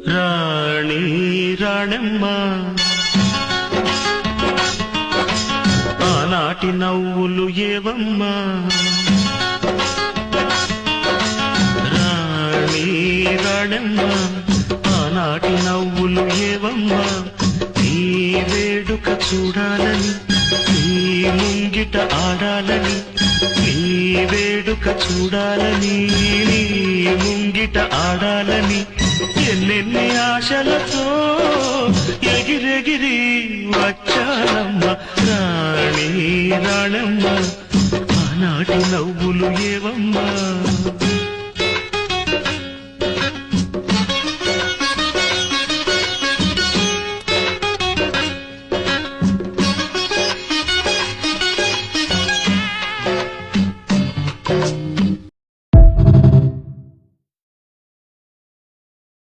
రాణి రాణమ్మ ఆనాటి నవ్వులు ఏవమ్మా రాణి రాణమ్మ ఆనాటి నవ్వులు ఏవమ్మా నీ వేడుక చూడాలని నీ ముంగిట ఆడాలని నీ వేడుక చూడాలని నీ ముంగిట ఆడాలని ఎన్నెన్ని ఆశలతో ఎగిరెగిరి వచ్చానమ్మ రాణి రాణమ్మ ఆనాటి నవ్వులు ఏవమ్మా